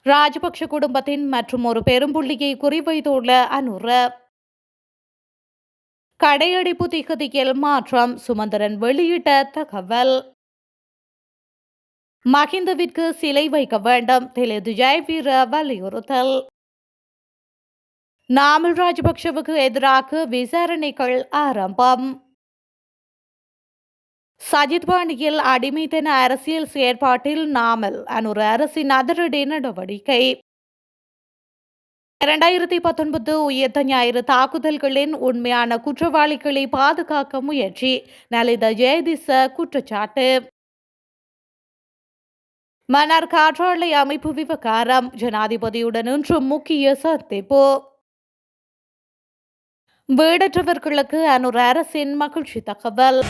ராஜபக்ஷ குடும்பத்தின் மற்றும் ஒரு பெரும்புள்ளியை குறிவைத்துள்ள அனுர. கடையடைப்பு திகதியில் மாற்றம், சுமந்திரன் வெளியிட்ட தகவல். மஹிந்தவிற்கு சிலை வைக்க வேண்டும், தெலுது ஜெயவீர வலியுறுத்தல். நாமல் ராஜபக்ஷவுக்கு எதிராக விசாரணைகள் ஆரம்பம். சஜித் பாணியில் அடிமைத்தன அரசியல் செயற்பாட்டில் நாமல், அனுர அரசின் அதிரடி நடவடிக்கை. 2019 உயிர்த்த ஞாயிறு தாக்குதல்களின் உண்மையான குற்றவாளிகளை பாதுகாக்க முயற்சி, நலித ஜெயதிச குற்றச்சாட்டு. மன்னார் காற்றாலை அமைப்பு விவகாரம், ஜனாதிபதியுடன் இன்றும் முக்கிய சந்திப்பு. வீடற்றவர்களுக்கு அனுர அரசின் மகிழ்ச்சி தகவல்.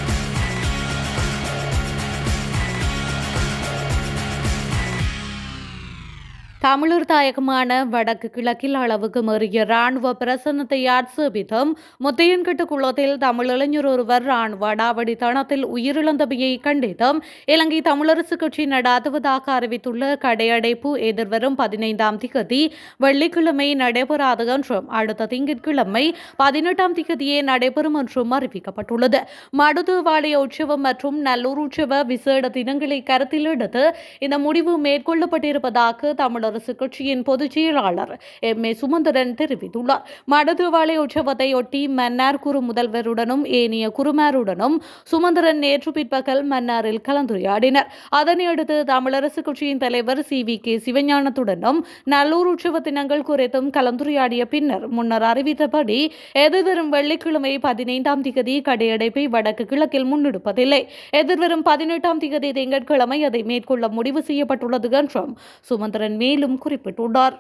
தமிழர் தாயகமான வடக்கு கிழக்கில் அளவுக்கு மீறிய ராணுவ பிரசன்னத்தை ஆட்சேபித்தும் முத்தையன்கட்டு குளத்தில் தமிழ் இளைஞர் ஒருவர் ராணுவ அடாவடி தளத்தில் உயிரிழந்தமையை கண்டித்தும் இலங்கை தமிழரசு கட்சி நடாத்துவதாக அறிவித்துள்ள கடையடைப்பு எதிர்வரும் 15ஆம் திகதி வெள்ளிக்கிழமை நடைபெறாது என்றும் அடுத்த திங்கட்கிழமை 18ஆம் திகதியே நடைபெறும் என்றும் அறிவிக்கப்பட்டுள்ளது. மடுதுவாலய உற்சவம் மற்றும் நல்லூர் உற்சவ விசேட தினங்களை கருத்தில் எடுத்து இந்த முடிவு மேற்கொள்ளப்பட்டிருப்பதாக தமிழர் அரசு கட்சியின் பொதுச் செயலாளர் எம். ஏ. சுமந்திரன் தெரிவித்துள்ளார். மடதுவாலை உற்சவத்தையொட்டி மன்னார் குரு முதல்வருடனும் ஏனைய குருமாருடனும் சுமந்திரன் நேற்று பிற்பகல் மன்னாரில் கலந்துரையாடினர். அதனையடுத்து தமிழரசு கட்சியின் தலைவர் CVK சிவஞானத்துடனும் நல்லூர் உற்சவ தினங்கள் குறித்தும் கலந்துரையாடிய பின்னர் முன்னர் அறிவித்தபடி எதிர்வரும் வெள்ளிக்கிழமை 15ஆம் திகதி கடையடைப்பை வடக்கு கிழக்கில் முன்னெடுப்பதில்லை. எதிர்வரும் 18ஆம் திகதி திங்கட்கிழமை அதை மேற்கொள்ள முடிவு செய்யப்பட்டுள்ளது என்றும் சுமந்திரன் மேலும் குறிப்பிட்டுள்ளார்.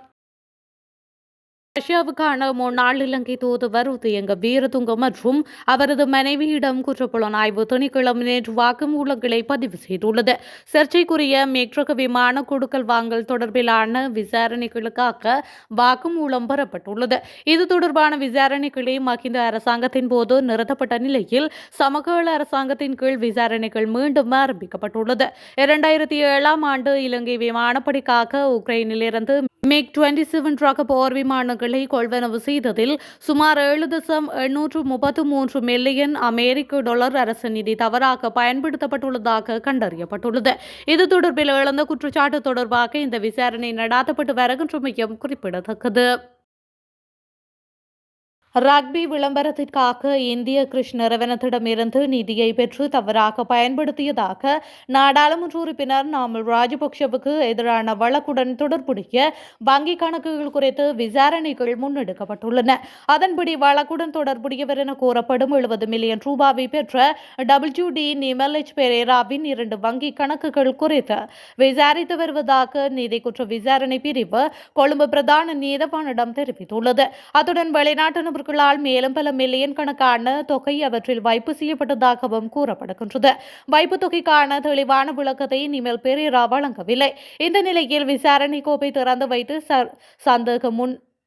ரஷ்யாவுக்கான முன்னாள் இலங்கை தூதுவர் உதயங்க வீரதுங்க மற்றும் அவரது மனைவியிடம் குற்றப்புலனாய்வு திணைக்களம் நேற்று வாக்குமூலங்களை பதிவு செய்துள்ளது. சர்ச்சைக்குரிய மேக்ரக விமான கொடுக்கல் வாங்கல் தொடர்பிலான விசாரணைகளுக்காக வாக்குமூலம் பெறப்பட்டுள்ளது. இது தொடர்பான விசாரணைகளை மஹிந்த அரசாங்கத்தின் போது நிறுத்தப்பட்ட நிலையில் சமகால அரசாங்கத்தின் கீழ் விசாரணைகள் மீண்டும் ஆரம்பிக்கப்பட்டுள்ளது. 2007ஆம் ஆண்டு இலங்கை விமானப்படைக்காக உக்ரைனிலிருந்து MiG-27 ரக போர் விமானங்களை கொள்வனவு செய்ததில் சுமார் 7.833 மில்லியன் அமெரிக்க டாலர் அரசு நிதி தவறாக பயன்படுத்தப்பட்டுள்ளதாக கண்டறியப்பட்டுள்ளது. இது தொடர்பில் எழுந்த குற்றச்சாட்டு தொடர்பாக இந்த விசாரணை நடாத்தப்பட்டு வருகின்றமையும் குறிப்பிடத்தக்கது. ரக்பி விளம்பரத்திற்காக இந்திய கிரிஷ் நிறுவனத்திடமிருந்து நிதியை பெற்று தவறாக பயன்படுத்தியதாக நாடாளுமன்ற உறுப்பினர் நாமல் ராஜபக்ஷவுக்கு எதிரான வழக்குடன் தொடர்புடைய வங்கிக் கணக்குகள் குறித்து விசாரணைகள் முன்னெடுக்கப்பட்டுள்ளன. அதன்படி வழக்குடன் தொடர்புடையவர் என கூறப்படும் 70 மில்லியன் ரூபாவை பெற்ற WD நிமலேஜ் பெரேராவின் 2 வங்கிக் கணக்குகள் குறித்து விசாரித்து வருவதாக நீதி குற்ற விசாரணை பிரிவு கொழும்பு பிரதான நீதவானிடம் தெரிவித்துள்ளது. அத்துடன் வெளிநாட்டு மேலும் பல மில்லியன் கணக்கான தொகை அவற்றில் வைப்பு செய்யப்பட்டதாகவும் கூறப்படுகின்றது. வைப்பு தொகைக்கான தெளிவான விளக்கத்தை நிமல் பெரேரா வழங்கவில்லை. இந்த நிலையில் விசாரணை கோப்பை திறந்து வைத்து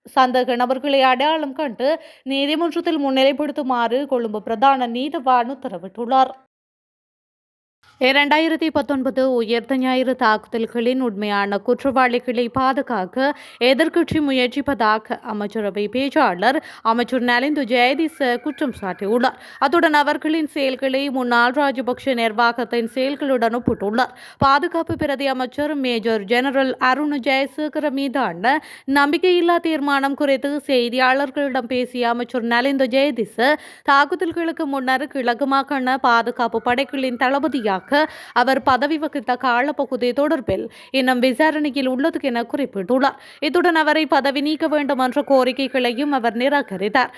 சந்தேக நபர்களை அடையாளம் கண்டு நீதிமன்றத்தில் முன்னிலைப்படுத்துமாறு கொழும்பு பிரதான நீதவான் உத்தரவிட்டுள்ளார். 2019 உயிர்த்த ஞாயிறு தாக்குதல்களின் உண்மையான குற்றவாளிகளை பாதுகாக்க எதிர்க்கட்சி முயற்சிப்பதாக அமைச்சரவை பேச்சாளர் அமைச்சர் நலிந்து ஜெயதிச குற்றம் சாட்டியுள்ளார். அத்துடன் அவர்களின் செயல்களை முன்னாள் ராஜபக்ஷ நிர்வாகத்தின் செயல்களுடன் ஒப்பிட்டுள்ளார். பாதுகாப்பு பிரதி அமைச்சர் மேஜர் ஜெனரல் அருண் ஜெயசேகர மீதான நம்பிக்கையில்லா தீர்மானம் குறித்து செய்தியாளர்களிடம் பேசிய அமைச்சர் நலிந்து ஜெயதிச தாக்குதல்களுக்கு முன்னர் கிழக்கு மாகாண பாதுகாப்பு படைகளின் தளபதியாக அவர் பதவி வகித்த காலப்பகுதி தொடர்பில் இன்னும் விசாரணையில் உள்ளது என குறிப்பிட்டுள்ளார். இத்துடன் அவரை பதவி நீக்க வேண்டும் என்ற கோரிக்கைகளையும் அவர் நிராகரித்தார்.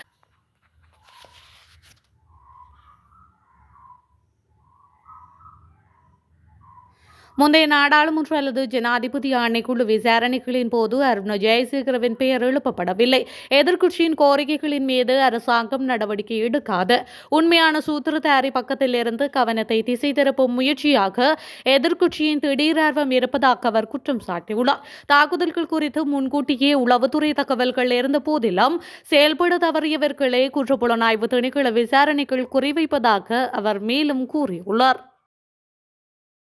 முந்தைய நாடாளுமன்ற அல்லது ஜனாதிபதி ஆணைக்குழு விசாரணைகளின் போது அருண் ஜெயசேகரவின் பெயர் எழுப்பப்படவில்லை. எதிர்க்கட்சியின் கோரிக்கைகளின் மீது அரசாங்கம் நடவடிக்கை எடுக்காது. உண்மையான சூத்திரதாரி பக்கத்திலிருந்து கவனத்தை திசை திருப்பும் முயற்சியாக எதிர்க்கட்சியின் திடீர் ஆர்வம் இருப்பதாக அவர் குற்றம் சாட்டியுள்ளார். தாக்குதல்கள் குறித்து முன்கூட்டியே உளவுத்துறை தகவல்கள் இருந்த போதிலும் செயல்பட தவறியவர்களே குற்றப்புலனாய்வு திணைக்கள விசாரணைகள் குறிவைப்பதாக அவர் மேலும் கூறியுள்ளார்.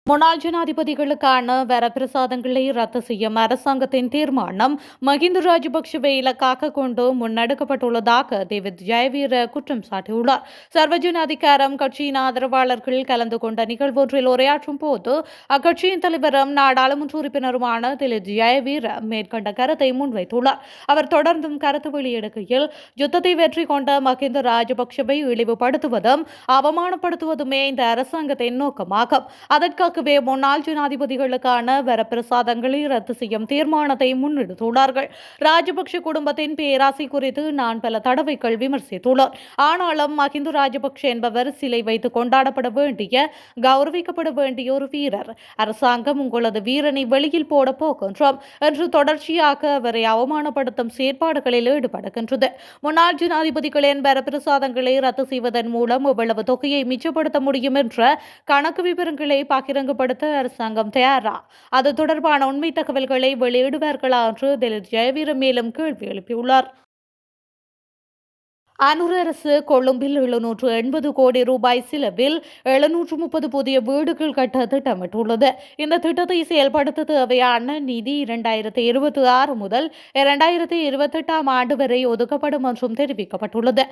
முன்னாள் ஜனாதிபதிகளுக்கான வரப்பிரசாதங்களை ரத்து செய்யும் அரசாங்கத்தின் தீர்மானம் மஹிந்த ராஜபக்ஷவை இலக்காக கொண்டு முன்னெடுக்கப்பட்டுள்ளதாக டேவிட் ஜெயவீர குற்றம் சாட்டியுள்ளார். சர்வஜன அதிகாரம் கட்சியின் ஆதரவாளர்கள் கலந்து கொண்ட நிகழ்வொன்றில் உரையாற்றும் போது அக்கட்சியின் தலைவரும் நாடாளுமன்ற உறுப்பினருமான டேவிட் ஜெயவீர மேற்கண்ட கருத்தை முன்வைத்துள்ளார். அவர் தொடர்ந்தும் கருத்து வெளியிடுகையில், யுத்தத்தை வெற்றி கொண்ட மஹிந்த ராஜபக்ஷவை இழிவுபடுத்துவதும் அவமானப்படுத்துவதுமே இந்த அரசாங்கத்தின் நோக்கமாகும். அதற்காக முன்னாள் ஜனாதிபதிகளுக்கான வரப்பிரசாதங்களை ரத்து செய்யும் தீர்மானத்தை முன்னெடுத்துள்ளார்கள். ராஜபக்ஷ குடும்பத்தின் பேராசை குறித்து நான் பல தடவைகள் விமர்சித்துள்ளார். ஆனாலும் மஹிந்த ராஜபக்ஷ என்பவர் சிலை வைத்து கொண்டாடப்பட வேண்டிய, கௌரவிக்கப்பட வேண்டிய ஒரு வீரர். அரசாங்கம் உங்களது வீரனை வெளியில் போட போகின்றோம் என்று தொடர்ச்சியாக அவரை அவமானப்படுத்தும் செயற்பாடுகளில் ஈடுபடுகின்றது. முன்னாள் ஜனாதிபதிகளின் வரப்பிரசாதங்களை ரத்து செய்வதன் மூலம் எவ்வளவு தொகையை மிச்சப்படுத்த முடியும் என்ற கணக்கு விவரங்களை பகிரங்கப்படுத்த அரசாங்கம் தயாரா? அது தொடர்பான உண்மை தகவல்களை வெளியிடுவார்களா என்று டேவிட் ஜெயவீர மேலும் கேள்வி எழுப்பியுள்ளார். அனுர அரசு கொழும்பில் 780 கோடி ரூபாய் செலவில் 730 புதிய வீடுகள் கட்ட திட்டமிட்டுள்ளது. இந்த திட்டத்தை செயல்படுத்த தேவையான நிதி 2026 முதல் 2028 ஆண்டு வரை ஒதுக்கப்படும் என்றும் தெரிவிக்கப்பட்டுள்ளது.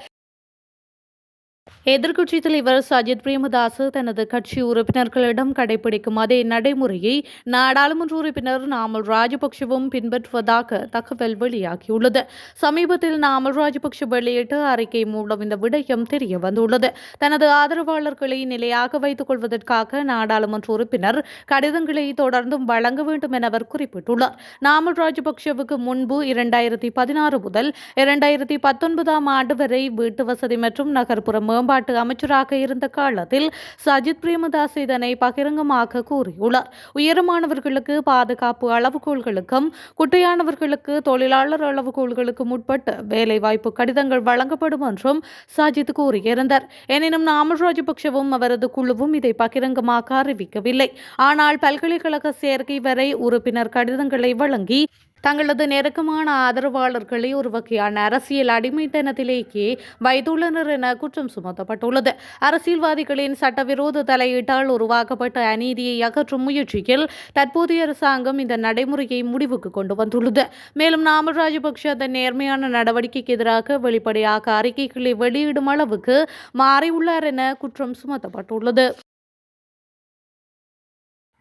எதிர்க்கட்சித் தலைவர் சஜித் பிரேமதாச தனது கட்சி உறுப்பினர்களிடம் கடைபிடிக்கும் அதே நடைமுறையை நாடாளுமன்ற உறுப்பினர் நாமல் ராஜபக்ஷவும் பின்பற்றுவதாக தகவல் வெளியாகியுள்ளது. சமீபத்தில் நாமல் ராஜபக்ஷ வெளியிட்ட அறிக்கை மூலம் இந்த விடயம் தெரிய வந்துள்ளது. தனது ஆதரவாளர்களை நிலையாக வைத்துக் கொள்வதற்காக நாடாளுமன்ற உறுப்பினர் கடிதங்களை தொடர்ந்தும் வழங்க வேண்டும் என அவர் குறிப்பிட்டுள்ளார். நாமல் ராஜபக்ஷவுக்கு முன்பு 2016 முதல் 2019 ஆண்டு வரை வீட்டு வசதி மற்றும் நகர்ப்புற மேம்பாட்டு அமைச்சராக இருந்த காலத்தில் சஜித் பிரேமதாஸ் இதனை பகிரங்கமாக கூறியுள்ளார். உயரமானவர்களுக்கு பாதுகாப்பு அளவுகோல்களுக்கும் குட்டையானவர்களுக்கு தொழிலாளர் அளவுகோல்களுக்கும் உட்பட்டு வேலைவாய்ப்பு கடிதங்கள் வழங்கப்படும் என்றும் சஜித் கூறியிருந்தார். எனினும் நாமல் ராஜபக்ஷவும் அவரது குழுவும் இதை பகிரங்கமாக அறிவிக்கவில்லை. ஆனால் பல்கலைக்கழக சேர்க்கை வரை உறுப்பினர் கடிதங்களை வழங்கி தங்களது நெருக்கமான ஆதரவாளர்களை ஒரு வகையான அரசியல் அடிமைத்தனத்திலேயே வைத்துள்ளனர் என குற்றம் சுமத்தப்பட்டுள்ளது. அரசியல்வாதிகளின் சட்டவிரோத தலையீட்டால் உருவாக்கப்பட்ட அநீதியை அகற்றும் முயற்சியில் தற்போதைய அரசாங்கம் இந்த நடைமுறையை முடிவுக்கு கொண்டு வந்துள்ளது. மேலும் நாமல் ராஜபக்ஷ அதன் நேர்மையான நடவடிக்கைக்கு எதிராக வெளிப்படையாக அறிக்கைகளை வெளியிடும் அளவுக்கு மாறியுள்ளார் என குற்றம் சுமத்தப்பட்டுள்ளது.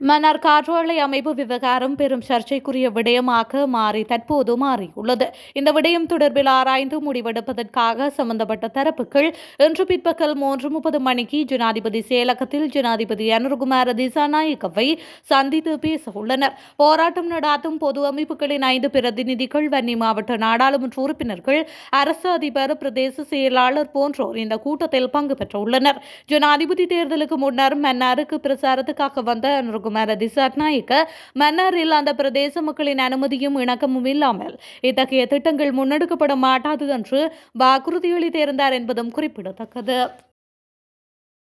மன்னார் காற்றாலை அமைப்பு விவகாரம் பெரும் சர்ச்சைக்குரிய விடயமாக தற்போது மாறியுள்ளது. இந்த விடயம் தொடர்பில் ஆராய்ந்து முடிவெடுப்பதற்காக சம்பந்தப்பட்ட தரப்புகள் இன்று பிற்பகல் 3:30 மணிக்கு ஜனாதிபதி செயலகத்தில் ஜனாதிபதி அனுரகுமார திசாநாயக்கவை சந்தித்து பேச உள்ளனர். போராட்டம் நடாத்தும் பொது அமைப்புகளின் 5 பிரதிநிதிகள், வன்னி மாவட்ட நாடாளுமன்ற உறுப்பினர்கள், அரசு அதிபர், பிரதேச செயலாளர் போன்றோர் இந்த கூட்டத்தில் பங்கு பெற்றுள்ளனர். ஜனாதிபதி தேர்தலுக்கு முன்னர் மன்னாருக்கு பிரச்சாரத்துக்காக வந்த அனுரகுமார திசாநாயக்க மன்னாரில் அந்த பிரதேச மக்களின் அனுமதியும் இணக்கமும் இல்லாமல் இத்தகைய திட்டங்கள் முன்னெடுக்கப்பட மாட்டாது என்று வாக்குறுதியளித்திருந்தார் என்பதும் குறிப்பிடத்தக்கது.